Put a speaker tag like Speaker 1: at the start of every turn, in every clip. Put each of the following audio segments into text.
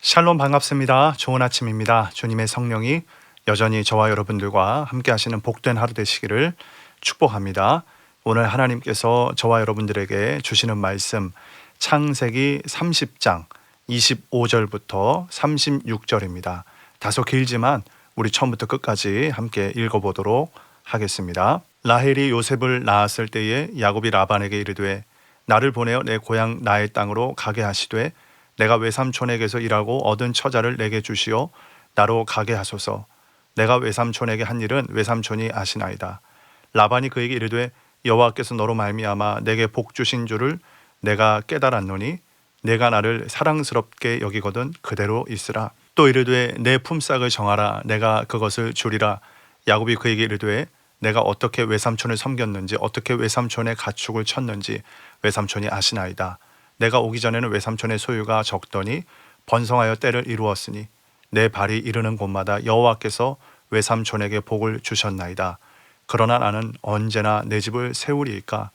Speaker 1: 샬롬 반갑습니다. 좋은 아침입니다. 주님의 성령이 여전히 저와 여러분들과 함께 하시는 복된 하루 되시기를 축복합니다. 오늘 하나님께서 저와 여러분들에게 주시는 말씀 창세기 30장 25절부터 36절입니다. 다소 길지만 우리 처음부터 끝까지 함께 읽어보도록 하겠습니다. 라헬이 요셉을 낳았을 때에 야곱이 라반에게 이르되 나를 보내어 내 고향 나의 땅으로 가게 하시되 내가 외삼촌에게서 일하고 얻은 처자를 내게 주시어 나로 가게 하소서. 내가 외삼촌에게 한 일은 외삼촌이 아시나이다. 라반이 그에게 이르되 여호와께서 너로 말미암아 내게 복 주신 줄을 내가 깨달았노니 내가 나를 사랑스럽게 여기거든 그대로 있으라. 또 이르되 내 품삯을 정하라. 내가 그것을 주리라. 야곱이 그에게 이르되 내가 어떻게 외삼촌을 섬겼는지 어떻게 외삼촌의 가축을 쳤는지 외삼촌이 아시나이다. 내가 오기 전에는 외삼촌의 소유가 적더니 번성하여 때를 이루었으니 내 발이 이르는 곳마다 여호와께서 외삼촌에게 복을 주셨나이다. 그러나 나는 언제나 내 집을 세우리이까.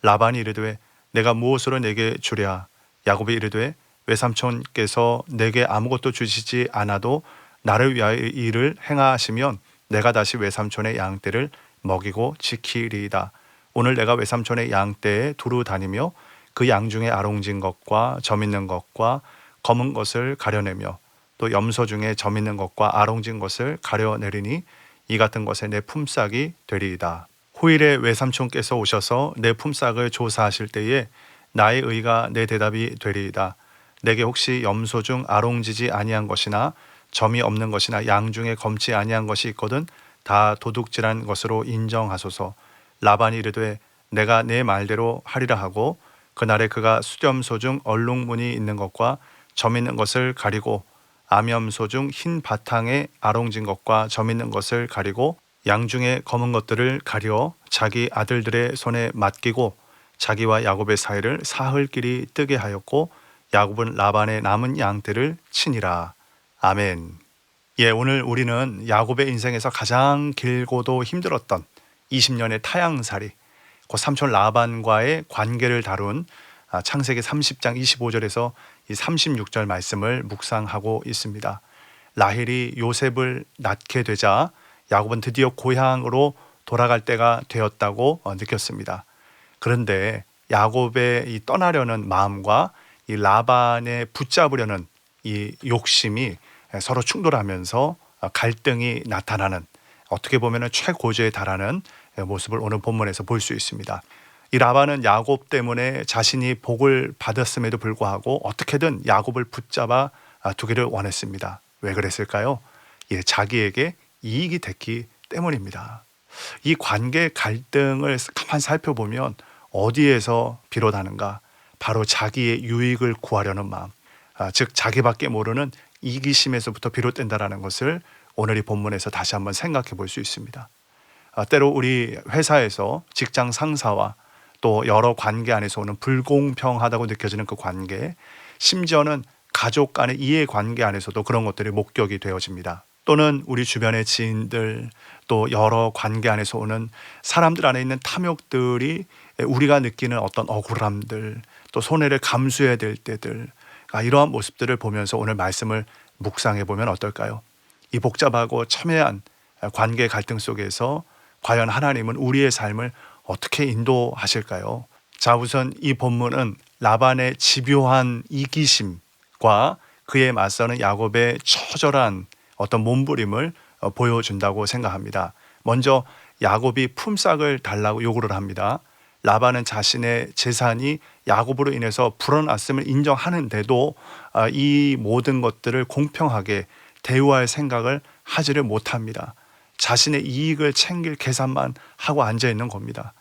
Speaker 1: 라반이 이르되 내가 무엇으로 내게 주랴. 야곱이 이르되 외삼촌께서 내게 아무것도 주시지 않아도 나를 위하여 일을 행하시면 내가 다시 외삼촌의 양떼를 먹이고 지키리이다. 오늘 내가 외삼촌의 양떼에 두루 다니며 그 양 중에 아롱진 것과 점 있는 것과 검은 것을 가려내며 또 염소 중에 점 있는 것과 아롱진 것을 가려내리니 이 같은 것에 내 품삯이 되리이다. 후일에 외삼촌께서 오셔서 내 품삯을 조사하실 때에 나의 의가 내 대답이 되리이다. 내게 혹시 염소 중 아롱지지 아니한 것이나 점이 없는 것이나 양 중에 검지 아니한 것이 있거든 다 도둑질한 것으로 인정하소서. 라반이 이르되 내가 내 말대로 하리라 하고 그날에 그가 수렴소 중 얼룩무늬 있는 것과 점 있는 것을 가리고 암염소 중 흰 바탕에 아롱진 것과 점 있는 것을 가리고 양 중에 검은 것들을 가려 자기 아들들의 손에 맡기고 자기와 야곱의 사이를 사흘길이 뜨게 하였고 야곱은 라반의 남은 양떼를 치니라. 아멘. 오늘 우리는 야곱의 인생에서 가장 길고도 힘들었던 20년의 타향살이 그 삼촌 라반과의 관계를 다룬 창세기 30장 25절에서 이 36절 말씀을 묵상하고 있습니다. 라헬이 요셉을 낳게 되자 야곱은 드디어 고향으로 돌아갈 때가 되었다고 느꼈습니다. 그런데 야곱의 이 떠나려는 마음과 이 라반의 붙잡으려는 이 욕심이 서로 충돌하면서 갈등이 나타나는, 어떻게 보면 최고조에 달하는 모습을 오늘 본문에서 볼 수 있습니다. 이 라반은 야곱 때문에 자신이 복을 받았음에도 불구하고 어떻게든 야곱을 붙잡아 두기를 원했습니다. 왜 그랬을까요? 자기에게 이익이 됐기 때문입니다. 이 관계 갈등을 가만 살펴보면 어디에서 비롯하는가? 바로 자기의 유익을 구하려는 마음, 즉 자기밖에 모르는 이기심에서부터 비롯된다는 것을 오늘 이 본문에서 다시 한번 생각해 볼 수 있습니다. 때로 우리 회사에서 직장 상사와 또 여러 관계 안에서 오는 불공평하다고 느껴지는 그 관계, 심지어는 가족 간의 이해관계 안에서도 그런 것들이 목격이 되어집니다. 또는 우리 주변의 지인들, 또 여러 관계 안에서 오는 사람들 안에 있는 탐욕들이 우리가 느끼는 어떤 억울함들, 또 손해를 감수해야 될 때들, 이러한 모습들을 보면서 오늘 말씀을 묵상해 보면 어떨까요? 이 복잡하고 첨예한 관계 갈등 속에서 과연 하나님은 우리의 삶을 어떻게 인도하실까요? 자, 우선 이 본문은 라반의 집요한 이기심과 그에 맞서는 야곱의 처절한 어떤 몸부림을 보여준다고 생각합니다. 먼저 야곱이 품삯을 달라고 요구를 합니다. 라반은 자신의 재산이 야곱으로 인해서 불어났음을 인정하는데도 이 모든 것들을 공평하게 대우할 생각을 하지를 못합니다. 자신의 이익을 챙길 계산만 하고 앉아있는 겁니다.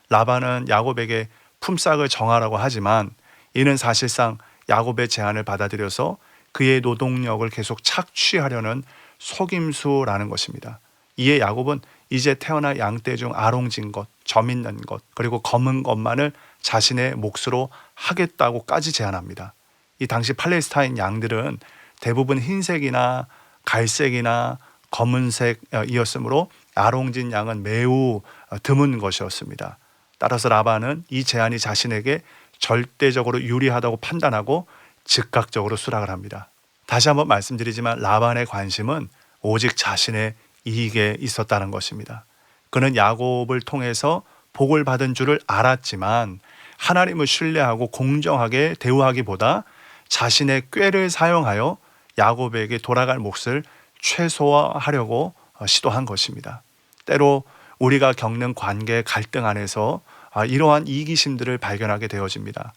Speaker 1: 라반은 야곱에게 품삯을 정하라고 하지만 이는 사실상 야곱의 제안을 받아들여서 그의 노동력을 계속 착취하려는 속임수라는 것입니다. 이에 야곱은 이제 태어날 양떼 중 아롱진 것, 점 있는 것, 그리고 검은 것만을 자신의 몫으로 하겠다고까지 제안합니다. 이 당시 팔레스타인 양들은 대부분 흰색이나 갈색이나 검은색이었으므로 아롱진 양은 매우 드문 것이었습니다. 따라서 라반은 이 제안이 자신에게 절대적으로 유리하다고 판단하고 즉각적으로 수락을 합니다. 다시 한번 말씀드리지만 라반의 관심은 오직 자신의 이익에 있었다는 것입니다. 그는 야곱을 통해서 복을 받은 줄을 알았지만 하나님을 신뢰하고 공정하게 대우하기보다 자신의 꾀를 사용하여 야곱에게 돌아갈 몫을 최소화하려고 시도한 것입니다. 때로 우리가 겪는 관계 갈등 안에서 이러한 이기심들을 발견하게 되어집니다.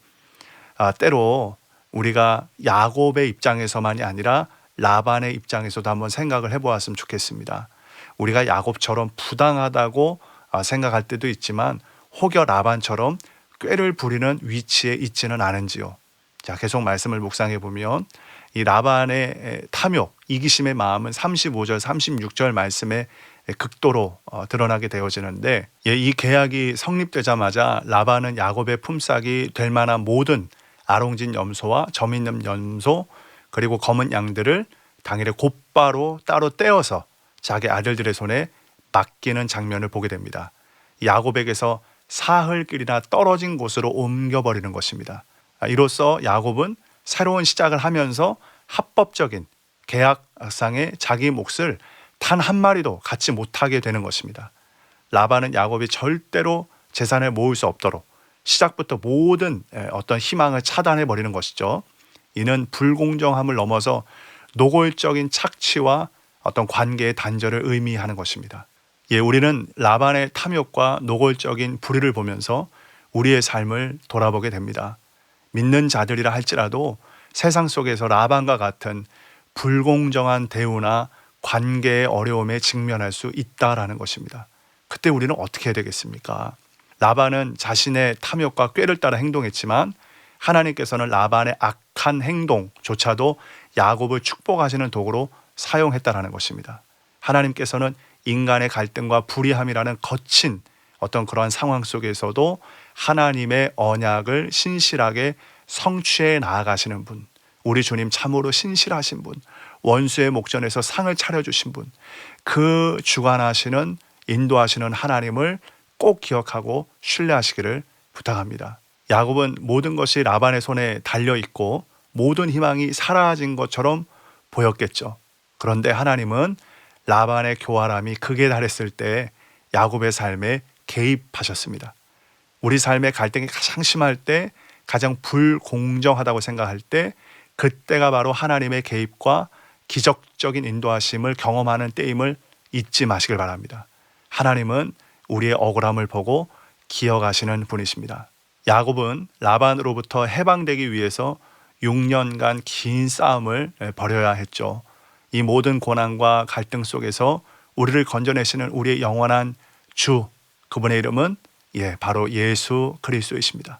Speaker 1: 때로 우리가 야곱의 입장에서만이 아니라 라반의 입장에서도 한번 생각을 해보았으면 좋겠습니다. 우리가 야곱처럼 부당하다고 생각할 때도 있지만 혹여 라반처럼 꾀를 부리는 위치에 있지는 않은지요. 자, 계속 말씀을 묵상해 보면 이 라반의 탐욕, 이기심의 마음은 35절, 36절 말씀에 극도로 드러나게 되어지는데, 이 계약이 성립되자마자 라반은 야곱의 품삯이 될 만한 모든 아롱진 염소와 점 있는 염소 그리고 검은 양들을 당일에 곧바로 따로 떼어서 자기 아들들의 손에 맡기는 장면을 보게 됩니다. 야곱에게서 사흘길이나 떨어진 곳으로 옮겨버리는 것입니다. 이로써 야곱은 새로운 시작을 하면서 합법적인 계약상의 자기 몫을 단 한 마리도 갖지 못하게 되는 것입니다. 라반은 야곱이 절대로 재산을 모을 수 없도록 시작부터 모든 어떤 희망을 차단해 버리는 것이죠. 이는 불공정함을 넘어서 노골적인 착취와 어떤 관계의 단절을 의미하는 것입니다. 우리는 라반의 탐욕과 노골적인 불의를 보면서 우리의 삶을 돌아보게 됩니다. 믿는 자들이라 할지라도 세상 속에서 라반과 같은 불공정한 대우나 관계의 어려움에 직면할 수 있다라는 것입니다. 그때 우리는 어떻게 해야 되겠습니까? 라반은 자신의 탐욕과 꾀를 따라 행동했지만 하나님께서는 라반의 악한 행동조차도 야곱을 축복하시는 도구로 사용했다라는 것입니다. 하나님께서는 인간의 갈등과 불의함이라는 거친 어떤 그러한 상황 속에서도 하나님의 언약을 신실하게 성취해 나아가시는 분, 우리 주님 참으로 신실하신 분, 원수의 목전에서 상을 차려주신 분, 그 주관하시는 인도하시는 하나님을 꼭 기억하고 신뢰하시기를 부탁합니다. 야곱은 모든 것이 라반의 손에 달려있고 모든 희망이 사라진 것처럼 보였겠죠. 그런데 하나님은 라반의 교활함이 극에 달했을 때 야곱의 삶에 개입하셨습니다. 우리 삶의 갈등이 가장 심할 때, 가장 불공정하다고 생각할 때, 그때가 바로 하나님의 개입과 기적적인 인도하심을 경험하는 때임을 잊지 마시길 바랍니다. 하나님은 우리의 억울함을 보고 기억하시는 분이십니다. 야곱은 라반으로부터 해방되기 위해서 6년간 긴 싸움을 벌여야 했죠. 이 모든 고난과 갈등 속에서 우리를 건져내시는 우리의 영원한 주, 그분의 이름은 바로 예수 그리스도이십니다.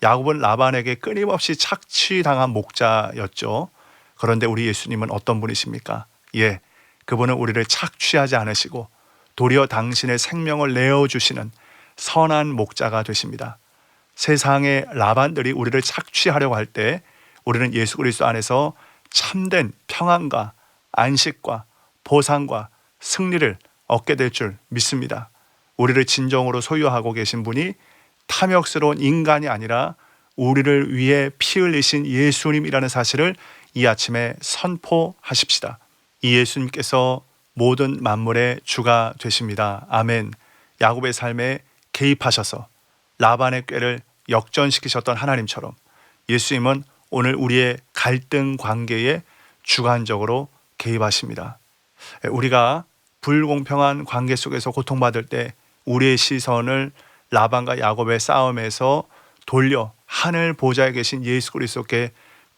Speaker 1: 야곱은 라반에게 끊임없이 착취당한 목자였죠. 그런데 우리 예수님은 어떤 분이십니까? 그분은 우리를 착취하지 않으시고 도리어 당신의 생명을 내어주시는 선한 목자가 되십니다. 세상의 라반들이 우리를 착취하려고 할 때 우리는 예수 그리스도 안에서 참된 평안과 안식과 보상과 승리를 얻게 될 줄 믿습니다. 우리를 진정으로 소유하고 계신 분이 탐욕스러운 인간이 아니라 우리를 위해 피 흘리신 예수님이라는 사실을 이 아침에 선포하십시다. 이 예수님께서 모든 만물의 주가 되십니다. 아멘. 야곱의 삶에 개입하셔서 라반의 꾀를 역전시키셨던 하나님처럼 예수님은 오늘 우리의 갈등 관계에 주관적으로 개입하십니다. 우리가 불공평한 관계 속에서 고통받을 때 우리의 시선을 라반과 야곱의 싸움에서 돌려 하늘 보좌에 계신 예수 그리스도께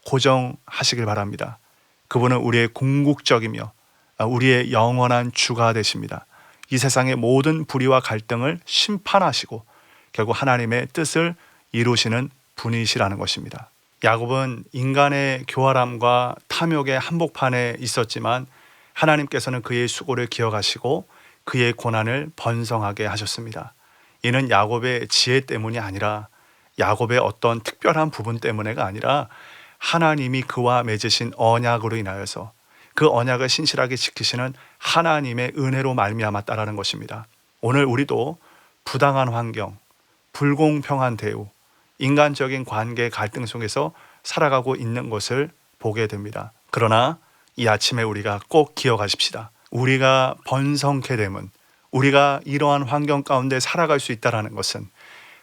Speaker 1: 고정하시길 바랍니다. 그분은 우리의 궁극적이며 우리의 영원한 주가 되십니다. 이 세상의 모든 불의와 갈등을 심판하시고 결국 하나님의 뜻을 이루시는 분이시라는 것입니다. 야곱은 인간의 교활함과 탐욕의 한복판에 있었지만 하나님께서는 그의 수고를 기억하시고 그의 고난을 번성하게 하셨습니다. 이는 야곱의 지혜 때문이 아니라 야곱의 어떤 특별한 부분 때문에가 아니라 하나님이 그와 맺으신 언약으로 인하여서 그 언약을 신실하게 지키시는 하나님의 은혜로 말미암았다라는 것입니다. 오늘 우리도 부당한 환경, 불공평한 대우, 인간적인 관계 갈등 속에서 살아가고 있는 것을 보게 됩니다. 그러나 이 아침에 우리가 꼭 기억하십시다. 우리가 번성케 됨은, 우리가 이러한 환경 가운데 살아갈 수 있다는 것은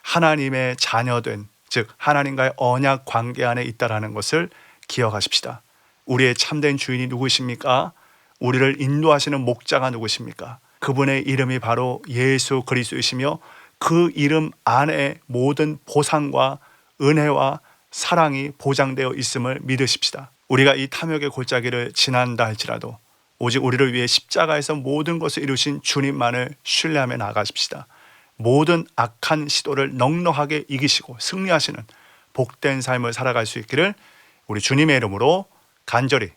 Speaker 1: 하나님의 자녀된, 즉 하나님과의 언약 관계 안에 있다는 것을 기억하십시다. 우리의 참된 주인이 누구십니까? 우리를 인도하시는 목자가 누구십니까? 그분의 이름이 바로 예수 그리스도이시며 그 이름 안에 모든 보상과 은혜와 사랑이 보장되어 있음을 믿으십시다. 우리가 이 탐욕의 골짜기를 지난다 할지라도 오직 우리를 위해 십자가에서 모든 것을 이루신 주님만을 신뢰하며 나아가십시다. 모든 악한 시도를 넉넉하게 이기시고 승리하시는 복된 삶을 살아갈 수 있기를 우리 주님의 이름으로 간절히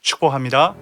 Speaker 1: 축복합니다.